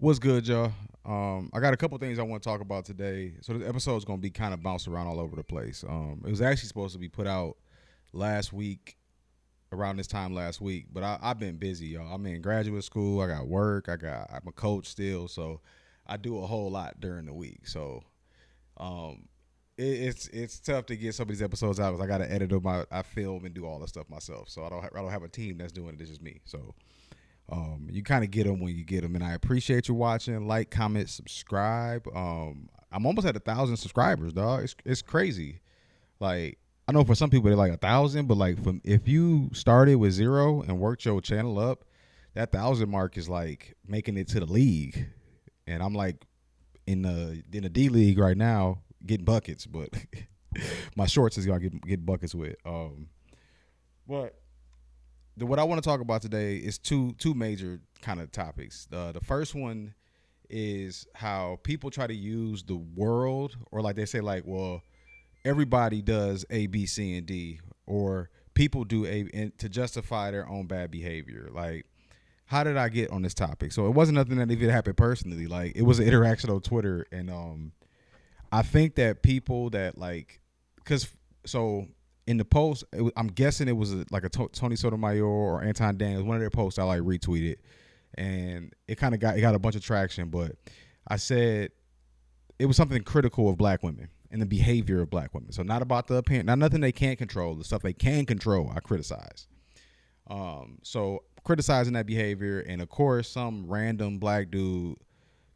What's good, y'all? I got a couple things I want to talk about today. So this episode is going to be kind of bounced around all over the place. It was actually supposed to be put out last week, around this time last week, but I've been busy, y'all. I'm in graduate school. I got work. I'm a coach still, so I do a whole lot during the week. So um, it's tough to get some of these episodes out because I got to edit them. I film and do all the stuff myself. So I don't have a team that's doing it. It's just me. So you kind of get them when you get them, and I appreciate you watching. Like, comment, subscribe. I'm almost at 1,000 subscribers, dog. It's crazy. Like, I know for some people they're like 1,000, but like if you started with zero and worked your channel up, that 1,000 mark is like making it to the league, and I'm like in the D League right now getting buckets, but my shorts is gonna get buckets with. But what I want to talk about today is two major kind of topics. The first one is how people try to use the world, or like they say, like, well, everybody does A, B, C, and D, or people do to justify their own bad behavior. Like, how did I get on this topic? So it wasn't nothing that even happened personally. Like, it was an interaction on Twitter, and I think that people that like, because so in the post, I'm guessing it was like a Tony Sotomayor or Anton Daniels, one of their posts I like retweeted, and it got a bunch of traction. But I said it was something critical of black women and the behavior of black women. So not about the opinion, not nothing they can't control. The stuff they can control, I criticize. So criticizing that behavior, and of course, some random black dude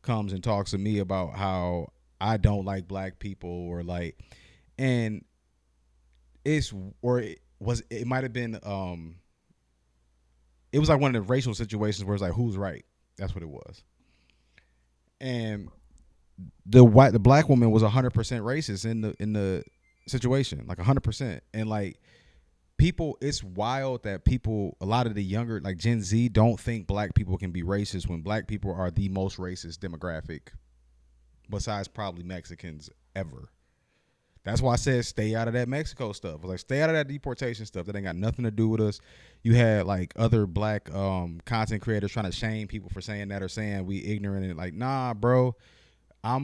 comes and talks to me about how I don't like black people, or like, and it might have been it was like one of the racial situations where it's like, who's right? That's what it was. And the black woman was 100% racist in the situation, like 100%. And like, people, it's wild that people, a lot of the younger, like Gen Z, don't think black people can be racist when black people are the most racist demographic besides probably Mexicans ever. That's why I said stay out of that Mexico stuff. I was like, stay out of that deportation stuff. That ain't got nothing to do with us. You had like other black content creators trying to shame people for saying that, or saying we ignorant, and like, nah, bro. I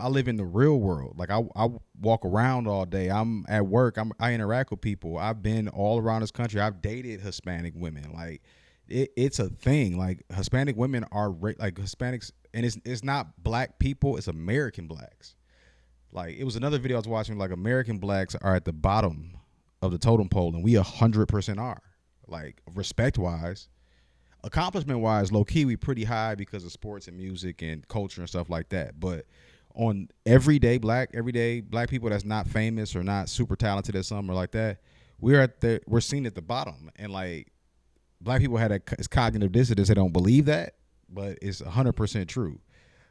live in the real world. Like, I walk around all day. I'm at work. I interact with people. I've been all around this country. I've dated Hispanic women. Like, it's a thing. Like, Hispanic women are like Hispanics, and it's not black people. It's American blacks. Like, it was another video I was watching, like, American blacks are at the bottom of the totem pole, and we 100% are. Like, respect-wise. Accomplishment-wise, low-key, we pretty high because of sports and music and culture and stuff like that. But on everyday black people that's not famous or not super talented at something or like that, we're seen at the bottom. And, like, black people had it's cognitive dissonance. They don't believe that, but it's 100% true.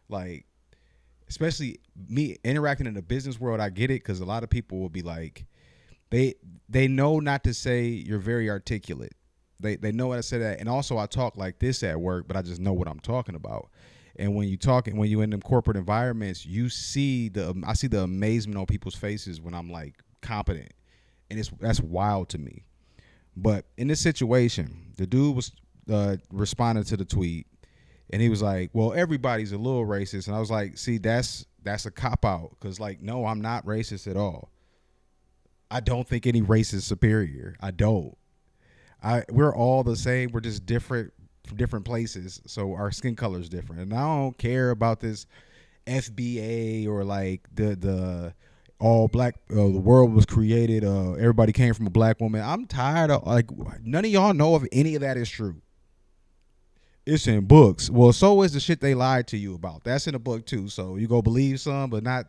Like, especially me interacting in the business world, I get it, because a lot of people will be like, they know not to say you're very articulate. They know how to say that. And also, I talk like this at work, but I just know what I'm talking about. And when you in them corporate environments, I see the amazement on people's faces when I'm like competent, and that's wild to me. But in this situation, the dude was responding to the tweet, and he was like, well, everybody's a little racist. And I was like, see, that's a cop-out, because, like, no, I'm not racist at all. I don't think any race is superior. I don't. We're all the same. We're just different from different places, so our skin color is different. And I don't care about this FBA or like the all black, the world was created, everybody came from a black woman. I'm tired of, like, none of y'all know if any of that is true. It's in books. Well, so is the shit they lied to you about. That's in a book too. So you go believe some, but not.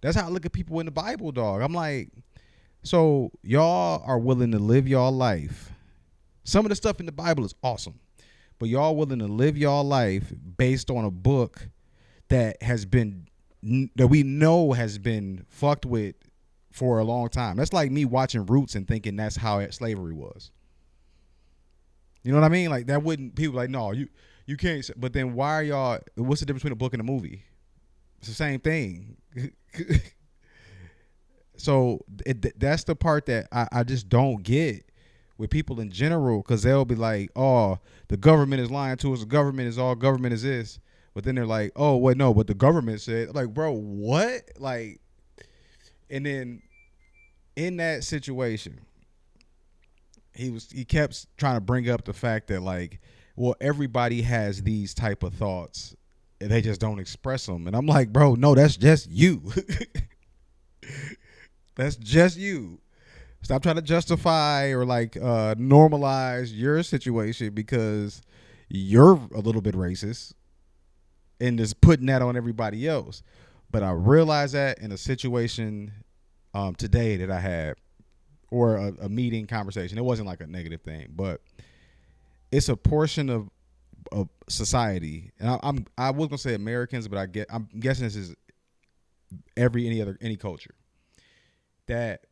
That's how I look at people in the Bible, dog. I'm like, so y'all are willing to live y'all life. Some of the stuff in the Bible is awesome, but y'all willing to live y'all life based on a book that we know has been fucked with for a long time. That's like me watching Roots and thinking that's how slavery was. You know what I mean? Like, that wouldn't, people like, no, you can't. But then why are y'all, what's the difference between a book and a movie? It's the same thing. So that's the part that I just don't get with people in general, because they'll be like, oh, the government is lying to us. The government is this. But then they're like, oh wait, no, but the government said, like, bro, what? Like, and then in that situation, he kept trying to bring up the fact that, like, well, everybody has these type of thoughts, and they just don't express them. And I'm like, bro, no, that's just you. That's just you. Stop trying to justify or like normalize your situation because you're a little bit racist and just putting that on everybody else. But I realized that in a situation today that I had, or a meeting conversation. It wasn't like a negative thing, but it's a portion of society, and I was gonna say Americans, but I'm guessing this is any culture that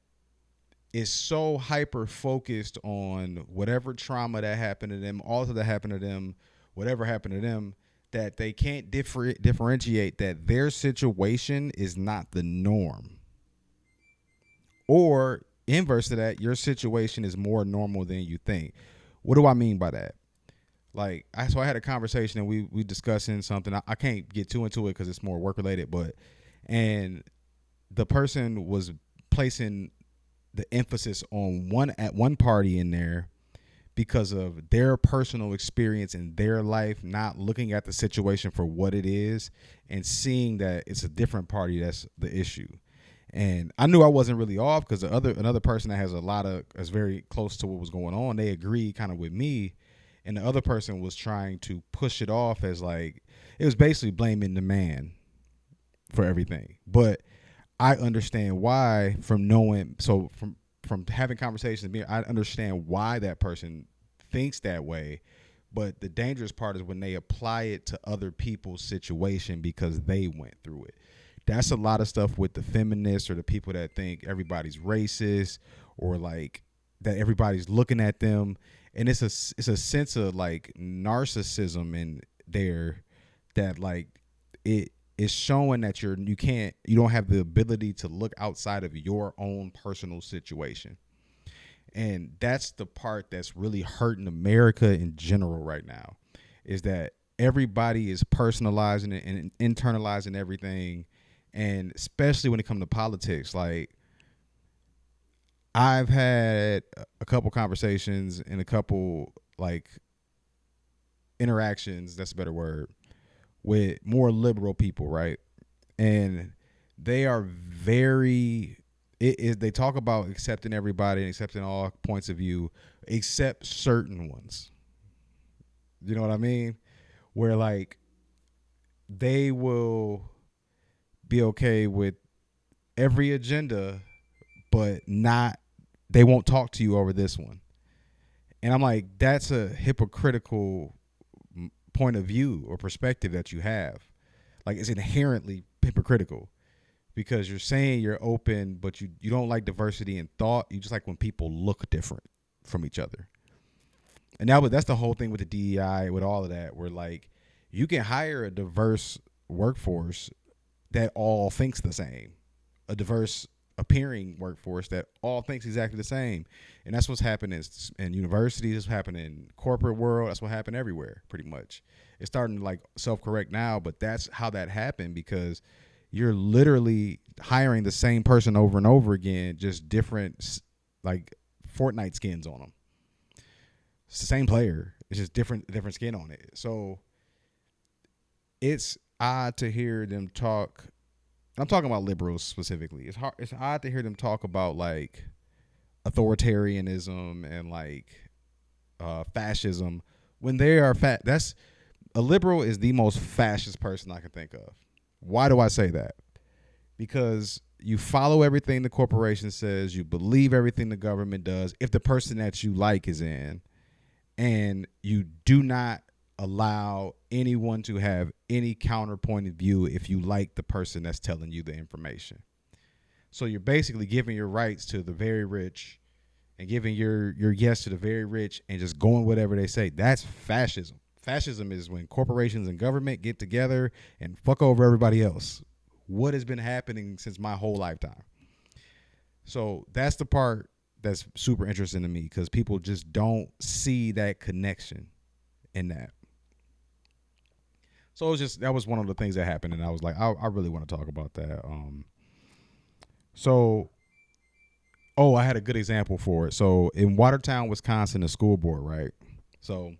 is so hyper focused on whatever trauma that happened to them, all of that happened to them, whatever happened to them, that they can't differentiate that their situation is not the norm. Or inverse to that, your situation is more normal than you think. What do I mean by that? Like, I had a conversation and we discussing something. I can't get too into it because it's more work related, and the person was placing the emphasis on one party in there because of their personal experience in their life, not looking at the situation for what it is and seeing that it's a different party that's the issue. And I knew I wasn't really off because another person that is very close to what was going on, they agreed kind of with me, and the other person was trying to push it off as like it was basically blaming the man for everything. But I understand why from having conversations, I understand why that person thinks that way. But the dangerous part is when they apply it to other people's situation because they went through it. That's a lot of stuff with the feminists or the people that think everybody's racist or like that everybody's looking at them. And it's a sense of like narcissism in there that like it is showing that you don't have the ability to look outside of your own personal situation. And that's the part that's really hurting America in general right now, is that everybody is personalizing it and internalizing everything. And especially when it comes to politics, like I've had a couple conversations and a couple like interactions, that's a better word, with more liberal people, right? And they are they talk about accepting everybody and accepting all points of view except certain ones. You know what I mean? Where like they will be okay with every agenda, but they won't talk to you over this one. And I'm like, that's a hypocritical point of view or perspective that you have. Like, it's inherently hypocritical because you're saying you're open, but you don't like diversity in thought. You just like when people look different from each other. And that's the whole thing with the DEI, with all of that, where like you can hire a diverse workforce that all thinks the same, a diverse appearing workforce that all thinks exactly the same. And that's what's happening in universities, it's happening in corporate world, that's what happened everywhere pretty much. It's starting to like self-correct now, but that's how that happened because you're literally hiring the same person over and over again, just different like Fortnite skins on them. It's the same player, it's just different skin on it. So it's odd to hear them talk. I'm talking about liberals specifically. It's odd to hear them talk about like authoritarianism and like fascism when they are That's a liberal is the most fascist person I can think of. Why do I say that? Because you follow everything the corporation says, you believe everything the government does, if the person that you like is in, and you do not allow anyone to have any counterpoint of view if you like the person that's telling you the information. So you're basically giving your rights to the very rich and giving your yes to the very rich and just going whatever they say. That's fascism. Fascism is when corporations and government get together and fuck over everybody else. What has been happening since my whole lifetime. So that's the part that's super interesting to me because people just don't see that connection in that. So it was just that was one of the things that happened, and I was like, I really want to talk about that. So I had a good example for it. So in Watertown, Wisconsin, the school board, right? So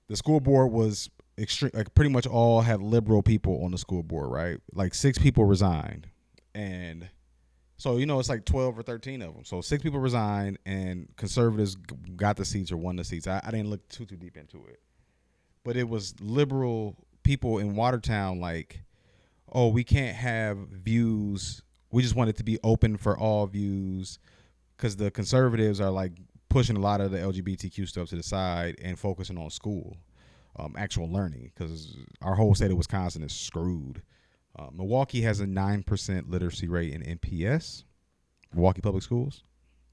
the school board was extreme, like pretty much all have liberal people on the school board, right? Like 6 people resigned, and so it's like 12 or 13 of them. So 6 people resigned, and conservatives got the seats or won the seats. I didn't look too deep into it, but it was liberal people in Watertown like, oh, we can't have views. We just want it to be open for all views, because the conservatives are like pushing a lot of the LGBTQ stuff to the side and focusing on school, actual learning, because our whole state of Wisconsin is screwed. Milwaukee has a 9% literacy rate in MPS, Milwaukee Public Schools.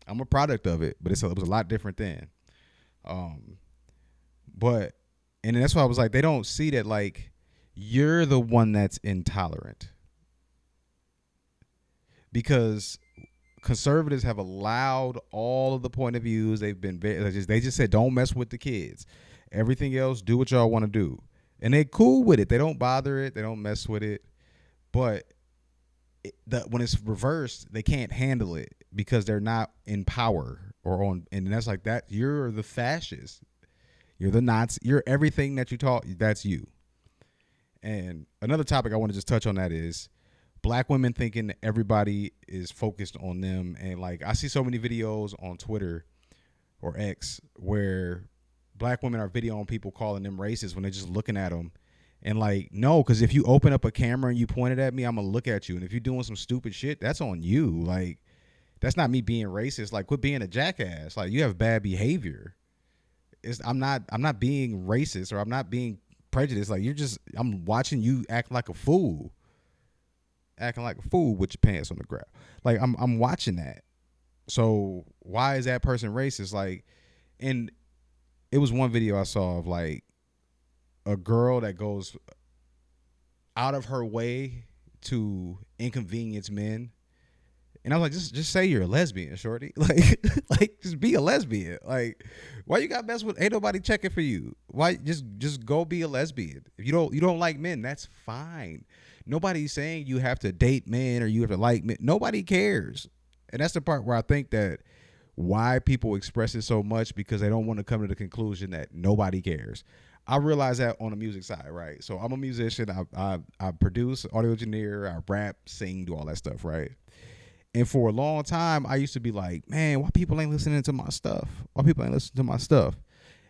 I'm a product of it, but it was a lot different then. But and that's why I was like, they don't see that like you're the one that's intolerant, because conservatives have allowed all of the point of views. They've been they just said don't mess with the kids. Everything else, do what y'all want to do, and they cool with it. They don't bother it. They don't mess with it. But when it's reversed, they can't handle it because they're not in power or on. And that's like that. You're the fascist. You're the Nazi. You're everything that you taught. That's you. And another topic I want to just touch on that is black women thinking everybody is focused on them. And like I see so many videos on Twitter or X where black women are videoing people calling them racist when they're just looking at them. And like, no, because if you open up a camera and you point it at me, I'm going to look at you. And if you're doing some stupid shit, that's on you. Like, that's not me being racist. Like, quit being a jackass. Like, you have bad behavior. I'm not being racist, or I'm not being prejudiced. Like, I'm watching you act like a fool. Acting like a fool with your pants on the ground. Like, I'm watching that. So why is that person racist? Like, and it was one video I saw of like a girl that goes out of her way to inconvenience men. And I was like, just say you're a lesbian, shorty. Like just be a lesbian. Like, why you got mess with? Ain't nobody checking for you. Why just go be a lesbian? If you don't like men, that's fine. Nobody's saying you have to date men or you have to like men. Nobody cares. And that's the part where I think that why people express it so much, because they don't want to come to the conclusion that nobody cares. I realize that on the music side, right? So I'm a musician. I produce, audio engineer, I rap, sing, do all that stuff, right? And for a long time, I used to be like, man, why people ain't listening to my stuff? Why people ain't listening to my stuff?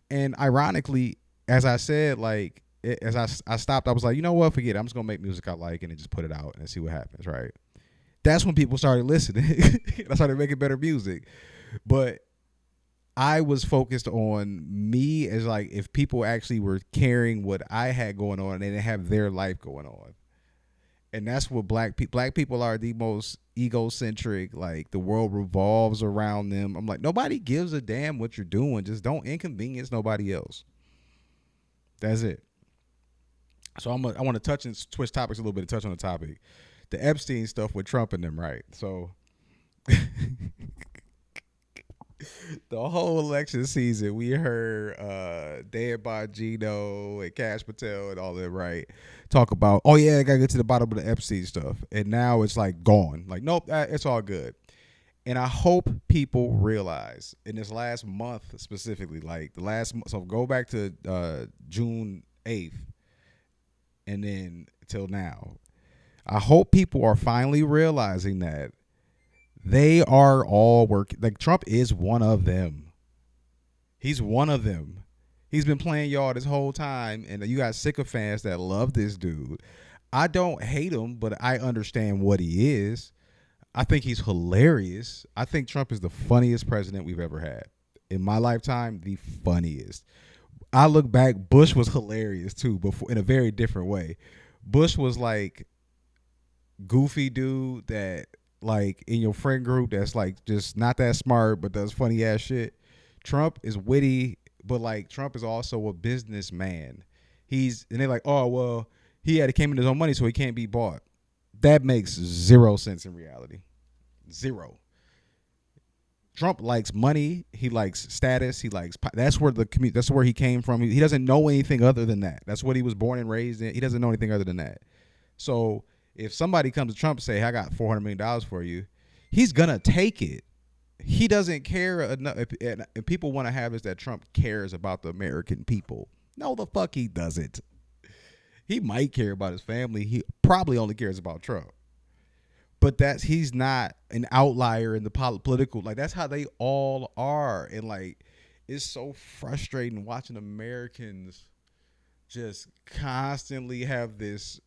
And ironically, as I said, like, as I stopped, I was like, you know what? Forget it. I'm just going to make music I like and then just put it out and see what happens, right? That's when people started listening. I started making better music. But I was focused on me as like, if people actually were caring what I had going on and they didn't have their life going on. And that's what black people are the most egocentric. Like, the world revolves around them. I'm like, nobody gives a damn what you're doing. Just don't inconvenience nobody else. That's it. So I want to touch and switch topics a little bit and touch on the topic. The Epstein stuff with Trump and them, right? So the whole election season, we heard Dan Bongino and Cash Patel and all that, right? Talk about, oh yeah, I gotta get to the bottom of the Epstein stuff, and now it's like gone. Like, nope, it's all good. And I hope people realize in this last month specifically, like the last month, so go back to June 8th, and then till now, I hope people are finally realizing that they are all working. Like, Trump is one of them. He's one of them. He's been playing y'all this whole time, and you got sycophants that love this dude. I don't hate him, but I understand what he is. I think he's hilarious. I think Trump is the funniest president we've ever had. In my lifetime, the funniest. I look back, Bush was hilarious too, but in a very different way. Bush was like goofy dude that, like, in your friend group that's like just not that smart but does funny ass shit. Trump is witty, but like Trump is also a businessman. And they're like, oh well, he came in his own money, so he can't be bought. That makes zero sense in reality. Zero. Trump likes money. He likes status. He likes that's where that's where he came from. He doesn't know anything other than that. That's what he was born and raised in. He doesn't know anything other than that. So if somebody comes to Trump and say, "I got $400 million for you," he's gonna take it. He doesn't care enough. If people want to have is that Trump cares about the American people. No, the fuck he doesn't. He might care about his family. He probably only cares about Trump. But he's not an outlier in the political. Like, that's how they all are. And like, it's so frustrating watching Americans just constantly have this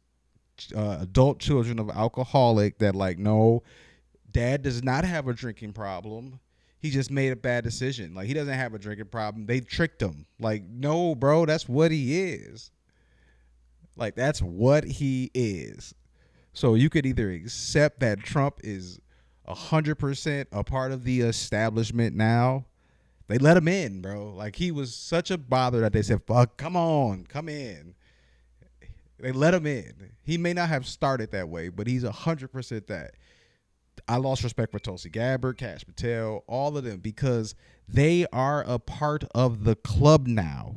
adult children of alcoholic that like, no, dad does not have a drinking problem. He just made a bad decision. Like, he doesn't have a drinking problem. They tricked him. Like, no, bro, that's what he is. Like, that's what he is. So you could either accept that Trump is 100% a part of the establishment now. They let him in, bro. Like, he was such a bother that they said, fuck, come on, come in. They let him in. He may not have started that way, but he's 100% that. I lost respect for Tulsi Gabbard, Kash Patel, all of them, because they are a part of the club now.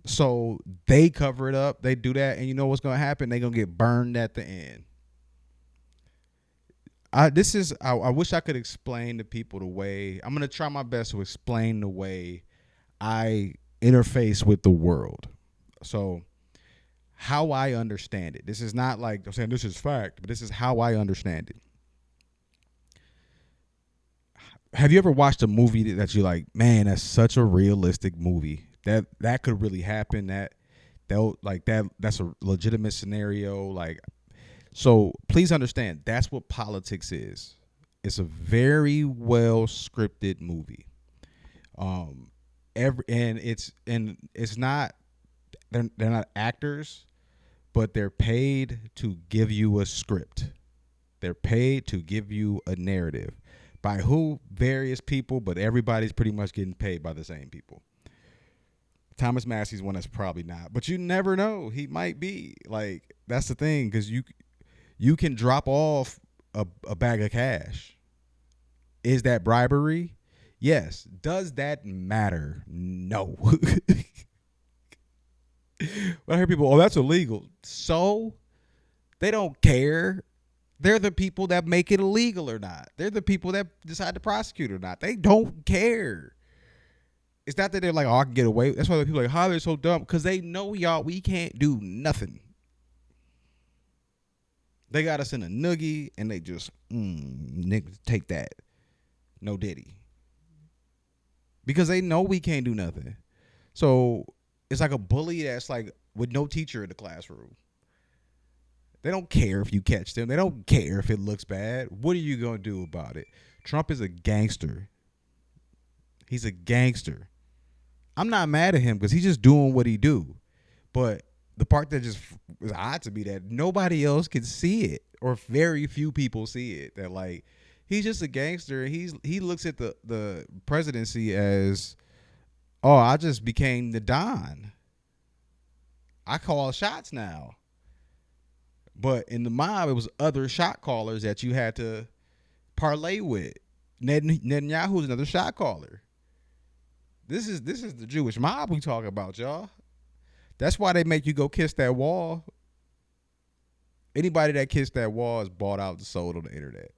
So they cover it up. They do that. And you know what's going to happen? They're going to get burned at the end. I wish I could explain to people the way. I'm going to try my best to explain the way I interface with the world. So how I understand it. This is not like I'm saying this is fact, but this is how I understand it. Have you ever watched a movie that you're like, man, that's such a realistic movie? That could really happen. That's a legitimate scenario. Like, so please understand, that's what politics is. It's a very well scripted movie. It's not they're not actors, but they're paid to give you a script. They're paid to give you a narrative. By who? Various people, but everybody's pretty much getting paid by the same people. Thomas Massey's one that's probably not, but you never know. He might be. Like, that's the thing, because you can drop off a bag of cash. Is that bribery? Yes. Does that matter? No. But I hear people, oh, that's illegal. So they don't care. They're the people that make it illegal or not. They're the people that decide to prosecute or not. They don't care. It's not that they're like, oh, I can get away. That's why people are like, how they're so dumb. Because they know, y'all, we can't do nothing. They got us in a noogie and they just, niggas, take that. No diddy. Because they know we can't do nothing. So it's like a bully that's like with no teacher in the classroom. They don't care if you catch them. They don't care if it looks bad. What are you going to do about it? Trump is a gangster. He's a gangster. I'm not mad at him because he's just doing what he do. But the part that just is odd to me that nobody else can see it, or very few people see it, that like he's just a gangster. He looks at the presidency as, oh, I just became the Don. I call shots now. But in the mob, it was other shot callers that you had to parlay with. Netanyahu's another shot caller. This is the Jewish mob we talk about, y'all. That's why they make you go kiss that wall. Anybody that kissed that wall is bought out and sold on the internet.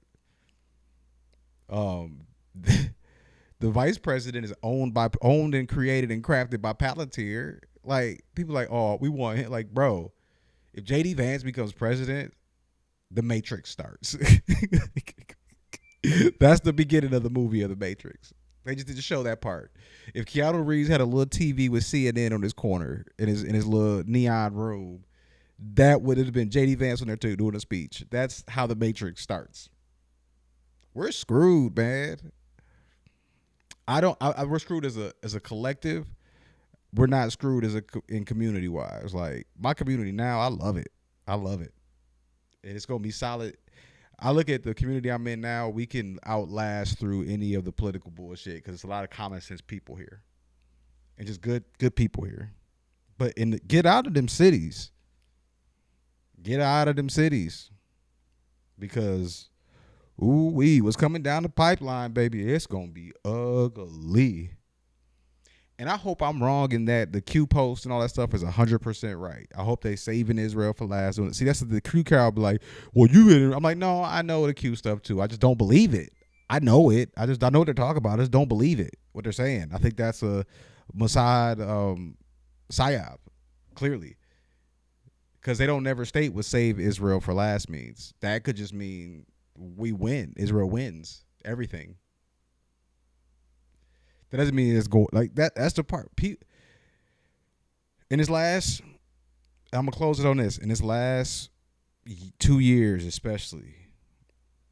The vice president is owned and created and crafted by Palantir. Like, people like, oh, we want him. Like, bro, if JD Vance becomes president, the Matrix starts. That's the beginning of the movie of the Matrix. They just did to show that part. If Keanu Reeves had a little TV with CNN on his corner in his little neon room, that would have been JD Vance on there too doing a speech. That's how the Matrix starts. We're screwed, man. We're screwed as a collective. We're not screwed in community wise. Like, my community now, I love it. I love it. And it's gonna be solid. I look at the community I'm in now, we can outlast through any of the political bullshit because it's a lot of common sense people here. And just good people here. But get out of them cities. Get out of them cities. Because Ooh wee, what's coming down the pipeline, baby? It's gonna be ugly. And I hope I'm wrong in that the Q post and all that stuff is 100% right. I hope they saving Israel for last. See, that's the Q crowd be like, well, you didn't. I'm like, no, I know the Q stuff too. I just don't believe it. I know it. I know what they're talking about. I just don't believe it. What they're saying. I think that's a Mossad psyop, clearly, because they don't never state what save Israel for last means. That could just mean we win. Israel wins everything. That doesn't mean it's go like that. That's the part. In his last, I'm gonna close it on this. In his last 2 years, especially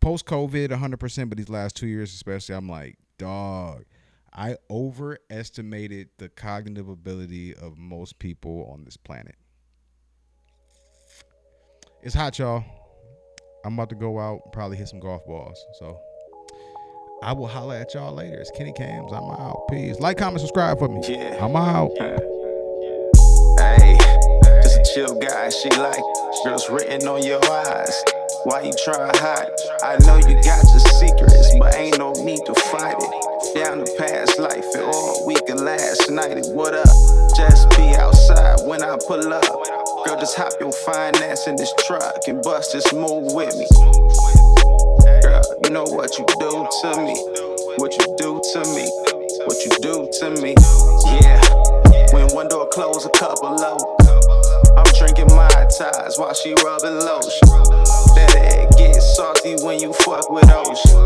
post COVID, 100%, but these last 2 years, especially, I'm like, dog. I overestimated the cognitive ability of most people on this planet. It's hot, y'all. I'm about to go out and probably hit some golf balls. So I will holler at y'all later. It's kennykamz. I'm out. Peace. Like, comment, subscribe for me. Yeah. I'm out. Hey, just a chill guy. She like girls written on your eyes. Why you trying to hide it? I know you got your secrets, but ain't no need to fight it. Down the past life and all week and last night. What up? Just be outside when I pull up. Girl, just hop your finance in this truck and bust this move with me. Girl, you know what you do to me. What you do to me. What you do to me. Yeah. When one door closed, a couple open. I'm drinking my ties while she rubbing lotion. That egg get salty when you fuck with ocean.